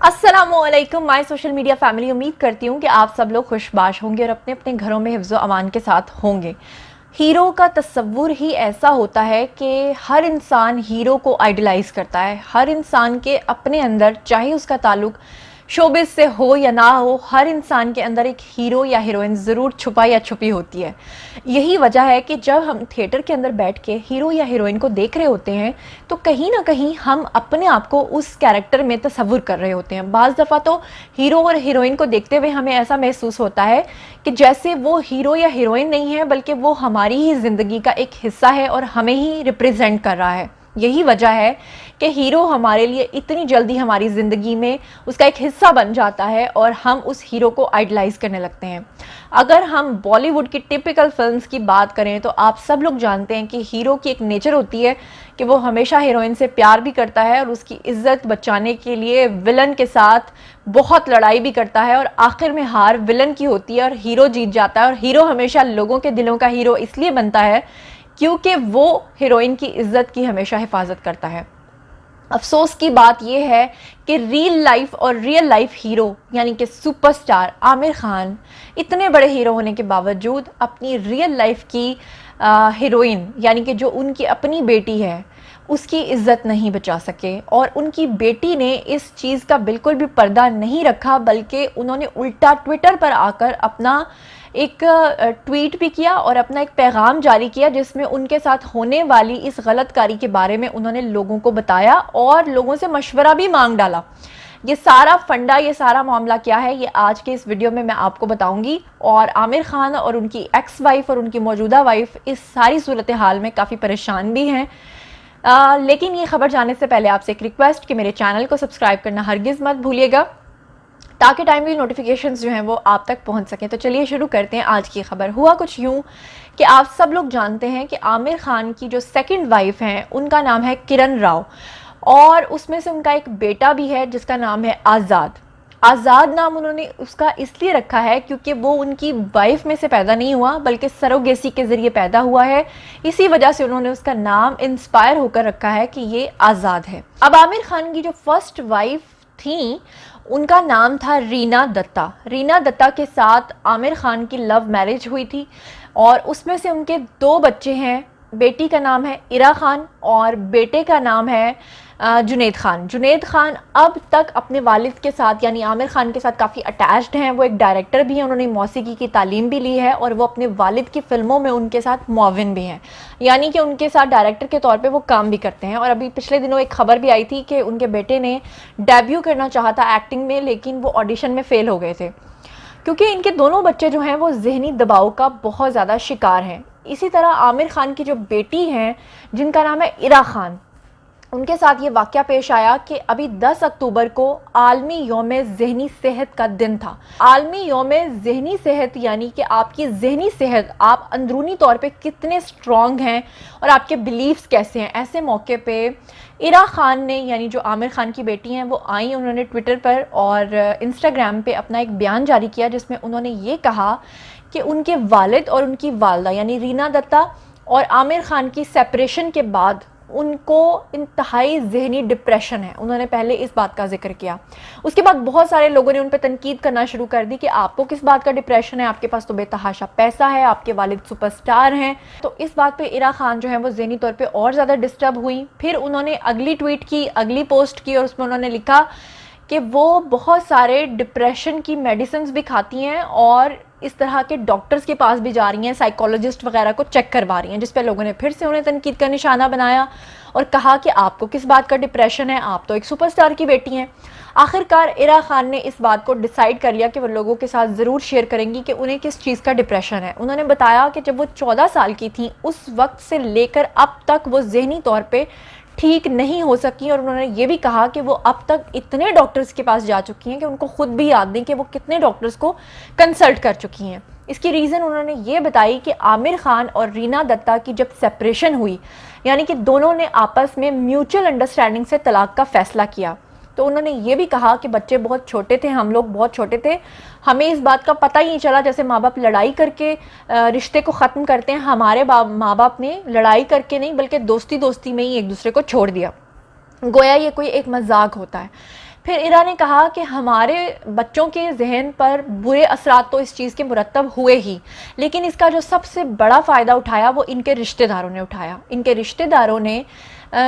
अस्सलामुअलैकुम my social media family. उम्मीद करती हूँ कि आप सब लोग खुशबाश होंगे और अपने अपने घरों में हिफ्ज़ व अमान के साथ होंगे। हीरो का तस्वुर ही ऐसा होता है कि हर इंसान हीरो को आइडलाइज़ करता है। हर इंसान के अपने अंदर, चाहे उसका ताल्लुक़ शोबिस से हो या ना हो, हर इंसान के अंदर एक हीरो या हीरोइन ज़रूर छुपा या छुपी होती है। यही वजह है कि जब हम थिएटर के अंदर बैठ के हीरो या हीरोइन को देख रहे होते हैं तो कहीं ना कहीं हम अपने आप को उस कैरेक्टर में तस्वुर कर रहे होते हैं। बाज़ दफ़ा तो हीरो और हीरोइन को देखते हुए हमें ऐसा महसूस होता है कि जैसे वो हीरो या हीरोइन नहीं है बल्कि वो हमारी ही ज़िंदगी का एक हिस्सा है और हमें ही रिप्रेजेंट कर रहा है। यही वजह है कि हीरो हमारे लिए इतनी जल्दी हमारी ज़िंदगी में उसका एक हिस्सा बन जाता है और हम उस हीरो को आइडलाइज़ करने लगते हैं। अगर हम बॉलीवुड की टिपिकल फिल्म्स की बात करें तो आप सब लोग जानते हैं कि हीरो की एक नेचर होती है कि वो हमेशा हीरोइन से प्यार भी करता है और उसकी इज्जत बचाने के लिए विलन के साथ बहुत लड़ाई भी करता है और आखिर में हार विलन की होती है और हीरो जीत जाता है। और हीरो हमेशा लोगों के दिलों का हीरो इसलिए बनता है क्योंकि वो हीरोइन की इज्जत की हमेशा हिफाजत करता है। अफसोस की बात यह है कि रियल लाइफ हीरो यानी कि सुपरस्टार आमिर खान इतने बड़े हीरो होने के बावजूद अपनी रियल लाइफ की हीरोइन यानी कि जो उनकी अपनी बेटी है उसकी इज्जत नहीं बचा सके। और उनकी बेटी ने इस चीज़ का बिल्कुल भी पर्दा नहीं रखा बल्कि उन्होंने उल्टा ट्विटर पर आकर अपना एक ट्वीट भी किया और अपना एक पैगाम जारी किया जिसमें उनके साथ होने वाली इस गलतकारी के बारे में उन्होंने लोगों को बताया और लोगों से मशवरा भी मांग डाला। ये सारा फंडा, ये सारा मामला क्या है, ये आज के इस वीडियो में मैं आपको बताऊंगी। और आमिर खान और उनकी एक्स वाइफ और उनकी मौजूदा वाइफ इस सारी सूरत हाल में काफ़ी परेशान भी हैं। लेकिन ये खबर जाने से पहले आपसे एक रिक्वेस्ट कि मेरे चैनल को सब्सक्राइब करना हरगिज़ मत भूलिएगा ताकि टाइमली नोटिफिकेशंस जो हैं वो आप तक पहुंच सकें। तो चलिए शुरू करते हैं आज की खबर। हुआ कुछ यूँ कि आप सब लोग जानते हैं कि आमिर खान की जो सेकंड वाइफ हैं उनका नाम है किरण राव और उसमें से उनका एक बेटा भी है जिसका नाम है आज़ाद। आज़ाद नाम उन्होंने उसका इसलिए रखा है क्योंकि वो उनकी वाइफ में से पैदा नहीं हुआ बल्कि सरोगेसी के ज़रिए पैदा हुआ है। इसी वजह से उन्होंने उसका नाम इंस्पायर होकर रखा है कि ये आज़ाद है। अब आमिर खान की जो फर्स्ट वाइफ थी उनका नाम था रीना दत्ता। रीना दत्ता के साथ आमिर खान की लव मैरिज हुई थी और उसमें से उनके 2 बच्चे हैं। बेटी का नाम है इरा खान और बेटे का नाम है जुनैद खान। जुनैद खान अब तक अपने वालिद के साथ यानी आमिर खान के साथ काफ़ी अटैच्ड हैं। वो एक डायरेक्टर भी हैं, उन्होंने मौसीकी की तालीम भी ली है और वो अपने वालिद की फ़िल्मों में उनके साथ मुआविन भी हैं, यानी कि उनके साथ डायरेक्टर के तौर पे वो काम भी करते हैं। और अभी पिछले दिनों एक खबर भी आई थी कि उनके बेटे ने डेब्यू करना चाहा था एक्टिंग में लेकिन वो ऑडिशन में फ़ेल हो गए थे क्योंकि इनके दोनों बच्चे जो हैं वो ज़हनी दबाव का बहुत ज़्यादा शिकार हैं। इसी तरह आमिर खान की जो बेटी हैं जिनका नाम है इरा खान, उनके साथ ये वाक़या पेश आया कि अभी 10 अक्टूबर को आलमी यौम ज़हनी सेहत का दिन था। आलमी यौम ज़हनी सेहत यानी कि आपकी ज़हनी सेहत, आप अंदरूनी तौर पे कितने स्ट्रॉन्ग हैं और आपके बिलीव्स कैसे हैं। ऐसे मौके पे इरा खान ने यानी जो आमिर खान की बेटी हैं वो आई, उन्होंने ट्विटर पर और इंस्टाग्राम पे अपना एक बयान जारी किया जिसमें उन्होंने ये कहा कि उनके वालिद और उनकी वालदा यानी रीना दत्ता और आमिर खान की सेपरेशन के बाद उनको इंतहाई ज़हनी डिप्रेशन है। उन्होंने पहले इस बात का जिक्र किया। उसके बाद बहुत सारे लोगों ने उन पर तनकीद करना शुरू कर दी कि आपको किस बात का डिप्रेशन है, आपके पास तो बेतहाशा पैसा है, आपके वालिद सुपरस्टार हैं। तो इस बात पे इरा खान जो है वो ज़हनी तौर पे और ज़्यादा डिस्टर्ब हुई। फिर उन्होंने अगली ट्वीट की, अगली पोस्ट की और उसमें उन्होंने लिखा कि वो बहुत सारे डिप्रेशन की मेडिसिन भी खाती हैं और इस तरह के डॉक्टर्स के पास भी जा रही हैं, साइकोलॉजिस्ट वगैरह को चेक करवा रही हैं, जिस पे लोगों ने फिर से उन्हें तनकीद का निशाना बनाया और कहा कि आपको किस बात का डिप्रेशन है, आप तो एक सुपरस्टार की बेटी हैं। आखिरकार इरा खान ने इस बात को डिसाइड कर लिया कि वो लोगों के साथ ज़रूर शेयर करेंगी कि उन्हें किस चीज़ का डिप्रेशन है। उन्होंने बताया कि जब वो 14 साल की थी उस वक्त से लेकर अब तक वो ज़हनी तौर पर ठीक नहीं हो सकी और उन्होंने ये भी कहा कि वो अब तक इतने डॉक्टर्स के पास जा चुकी हैं कि उनको खुद भी याद नहीं कि वो कितने डॉक्टर्स को कंसल्ट कर चुकी हैं। इसकी रीज़न उन्होंने ये बताई कि आमिर खान और रीना दत्ता की जब सेपरेशन हुई यानी कि दोनों ने आपस में म्यूचुअल अंडरस्टैंडिंग से तलाक का फ़ैसला किया, तो उन्होंने ये भी कहा कि बच्चे बहुत छोटे थे, हम लोग बहुत छोटे थे, हमें इस बात का पता ही नहीं चला। जैसे माँ बाप लड़ाई करके रिश्ते को ख़त्म करते हैं, हमारे माँ बाप ने लड़ाई करके नहीं बल्कि दोस्ती दोस्ती में ही एक दूसरे को छोड़ दिया, गोया ये कोई एक मजाक होता है। پھر ایرا نے کہا کہ ہمارے بچوں کے ذہن پر برے اثرات تو اس چیز کے مرتب ہوئے ہی، لیکن اس کا جو سب سے بڑا فائدہ اٹھایا وہ ان کے رشتہ داروں نے اٹھایا. ان کے رشتہ داروں نے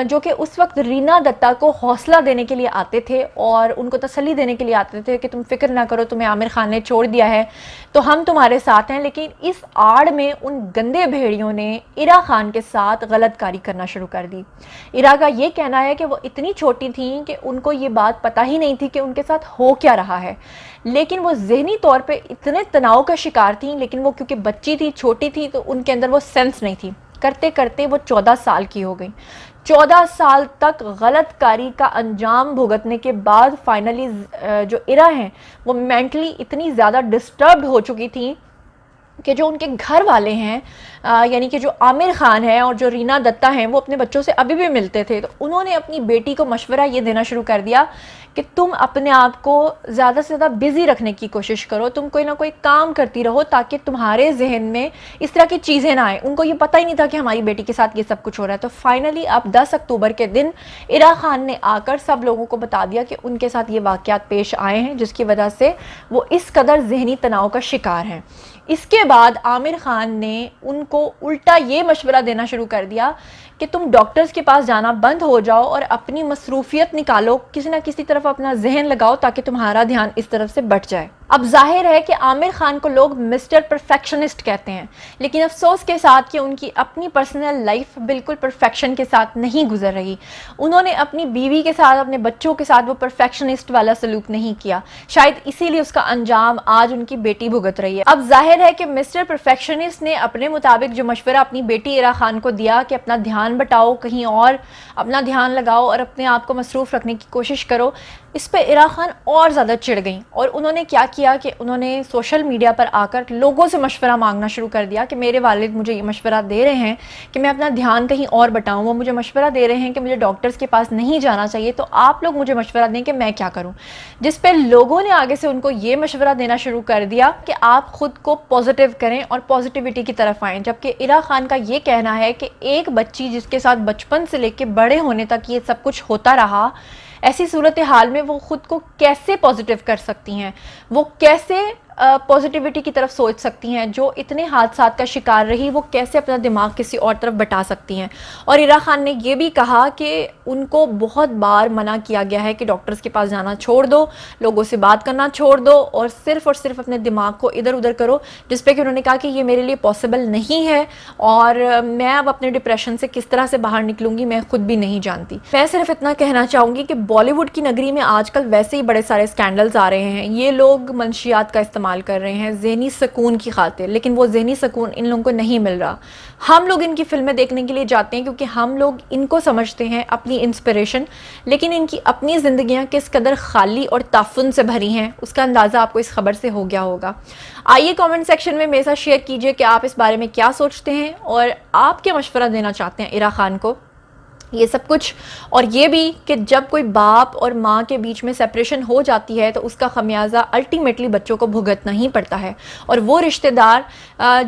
جو کہ اس وقت رینا دتہ کو حوصلہ دینے کے لیے آتے تھے اور ان کو تسلی دینے کے لیے آتے تھے کہ تم فکر نہ کرو، تمہیں عامر خان نے چھوڑ دیا ہے تو ہم تمہارے ساتھ ہیں. لیکن اس آڑ میں ان گندے بھیڑیوں نے ایرا خان کے ساتھ غلط کاری کرنا شروع کر دی. ایرا کا یہ کہنا ہے کہ وہ اتنی چھوٹی تھیں کہ ان کو یہ بات پتہ ہی نہیں تھی کہ ان کے ساتھ ہو کیا رہا ہے، لیکن وہ ذہنی طور پہ اتنے تناؤ کا شکار تھیں، لیکن وہ کیونکہ بچی تھی، چھوٹی تھی، تو ان کے اندر وہ سینس نہیں تھی. کرتے کرتے وہ 14 سال کی ہو گئی. 14 سال تک غلط کاری کا انجام بھگتنے کے بعد فائنلی جو ایرا ہیں وہ مینٹلی اتنی زیادہ ڈسٹربڈ ہو چکی تھیں کہ جو ان کے گھر والے ہیں یعنی کہ جو عامر خان ہے اور جو رینا دتہ ہیں وہ اپنے بچوں سے ابھی بھی ملتے تھے. تو انہوں نے اپنی بیٹی کو مشورہ یہ دینا شروع کر دیا کہ تم اپنے آپ کو زیادہ سے زیادہ بزی رکھنے کی کوشش کرو، تم کوئی نہ کوئی کام کرتی رہو تاکہ تمہارے ذہن میں اس طرح کی چیزیں نہ آئیں. ان کو یہ پتہ ہی نہیں تھا کہ ہماری بیٹی کے ساتھ یہ سب کچھ ہو رہا ہے. تو فائنلی اب 10 اکتوبر کے دن ایرا خان نے آ کر سب لوگوں کو بتا دیا کہ ان کے ساتھ یہ واقعات پیش آئے ہیں جس کی وجہ سے وہ اس قدر ذہنی تناؤ کا شکار ہیں. اس کے بعد عامر خان نے ان کو الٹا یہ مشورہ دینا شروع کر دیا کہ تم ڈاکٹرز کے پاس جانا بند ہو جاؤ اور اپنی مصروفیت نکالو، کسی نہ کسی طرف اپنا ذہن لگاؤ تاکہ تمہارا دھیان اس طرف سے بٹ جائے. اب ظاہر ہے کہ عامر خان کو لوگ مسٹر پرفیکشنسٹ کہتے ہیں، لیکن افسوس کے ساتھ کہ ان کی اپنی پرسنل لائف بالکل پرفیکشن کے ساتھ نہیں گزر رہی. انہوں نے اپنی بیوی کے ساتھ، اپنے بچوں کے ساتھ وہ پرفیکشنسٹ والا سلوک نہیں کیا. شاید اسی لیے اس کا انجام آج ان کی بیٹی بھگت رہی ہے. اب ظاہر ہے کہ مسٹر پرفیکشنسٹ نے اپنے مطابق جو مشورہ اپنی بیٹی ایرا خان کو دیا کہ اپنا دھیان بٹاؤ، کہیں اور اپنا دھیان لگاؤ اور اپنے آپ کو مصروف رکھنے کی کوشش کرو، اس پہ ایرا خان اور زیادہ چڑ گئیں. اور انہوں نے کیا کیا کہ انہوں نے سوشل میڈیا پر آ کر لوگوں سے مشورہ مانگنا شروع کر دیا کہ میرے والد مجھے یہ مشورہ دے رہے ہیں کہ میں اپنا دھیان کہیں اور بٹاؤں، وہ مجھے مشورہ دے رہے ہیں کہ مجھے ڈاکٹرز کے پاس نہیں جانا چاہیے، تو آپ لوگ مجھے مشورہ دیں کہ میں کیا کروں. جس پہ لوگوں نے آگے سے ان کو یہ مشورہ دینا شروع کر دیا کہ آپ خود کو پازیٹیو کریں اور پازیٹیوٹی کی طرف آئیں. جبکہ ایرا خان کا یہ کہنا ہے کہ ایک بچی جس کے ساتھ بچپن سے لے کے بڑے ہونے تک یہ سب کچھ ہوتا رہا، ایسی صورتحال میں وہ خود کو کیسے پازیٹیو کر سکتی ہیں، وہ کیسے پازیٹیوٹی کی طرف سوچ سکتی ہیں، جو اتنے حادثات کا شکار رہی وہ کیسے اپنا دماغ کسی اور طرف بٹا سکتی ہیں. اور ایرا خان نے یہ بھی کہا کہ ان کو بہت بار منع کیا گیا ہے کہ ڈاکٹرز کے پاس جانا چھوڑ دو، لوگوں سے بات کرنا چھوڑ دو اور صرف اپنے دماغ کو ادھر ادھر کرو. جس پہ کہ انہوں نے کہا کہ یہ میرے لیے پاسبل نہیں ہے اور میں اب اپنے ڈپریشن سے کس طرح سے باہر نکلوں گی میں خود بھی نہیں جانتی. میں صرف اتنا کہنا چاہوں گی کہ بالی ووڈ کی نگری میں آج کل ویسے ہی بڑے سارے سکینڈلز آ رہے ہیں. یہ لوگ منشیات کا استعمال کر رہے ہیں ذہنی سکون کی خاطر، لیکن وہ ذہنی سکون ان لوگوں کو نہیں مل رہا. ہم لوگ ان کی فلمیں دیکھنے کے لیے جاتے ہیں کیونکہ ہم لوگ ان کو سمجھتے ہیں اپنی انسپریشن، لیکن ان کی اپنی زندگیاں کس قدر خالی اور تعفن سے بھری ہیں اس کا اندازہ آپ کو اس خبر سے ہو گیا ہوگا. آئیے کامنٹ سیکشن میں میرے ساتھ شیئر کیجئے کہ آپ اس بارے میں کیا سوچتے ہیں اور آپ کیا مشورہ دینا چاہتے ہیں ایرا خان کو. یہ سب کچھ اور یہ بھی کہ جب کوئی باپ اور ماں کے بیچ میں سیپریشن ہو جاتی ہے تو اس کا خمیازہ الٹیمیٹلی بچوں کو بھگتنا ہی پڑتا ہے. اور وہ رشتہ دار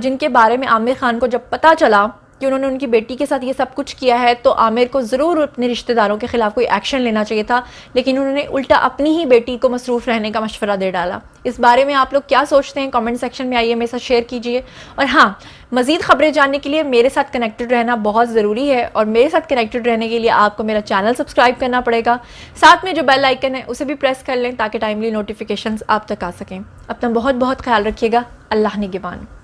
جن کے بارے میں عامر خان کو جب پتہ چلا کہ انہوں نے ان کی بیٹی کے ساتھ یہ سب کچھ کیا ہے تو عامر کو ضرور اپنے رشتہ داروں کے خلاف کوئی ایکشن لینا چاہیے تھا، لیکن انہوں نے الٹا اپنی ہی بیٹی کو مصروف رہنے کا مشورہ دے ڈالا. اس بارے میں آپ لوگ کیا سوچتے ہیں کامنٹ سیکشن میں آئیے میرے ساتھ شیئر کیجئے. اور ہاں، مزید خبریں جاننے کے لیے میرے ساتھ کنیکٹڈ رہنا بہت ضروری ہے اور میرے ساتھ کنیکٹڈ رہنے کے لیے آپ کو میرا چینل سبسکرائب کرنا پڑے گا. ساتھ میں جو بیل آئیکن ہے اسے بھی پریس کر لیں تاکہ ٹائملی نوٹیفیکیشنز آپ تک آ سکیں. اپنا بہت خیال رکھیے گا. اللہ نگہبان.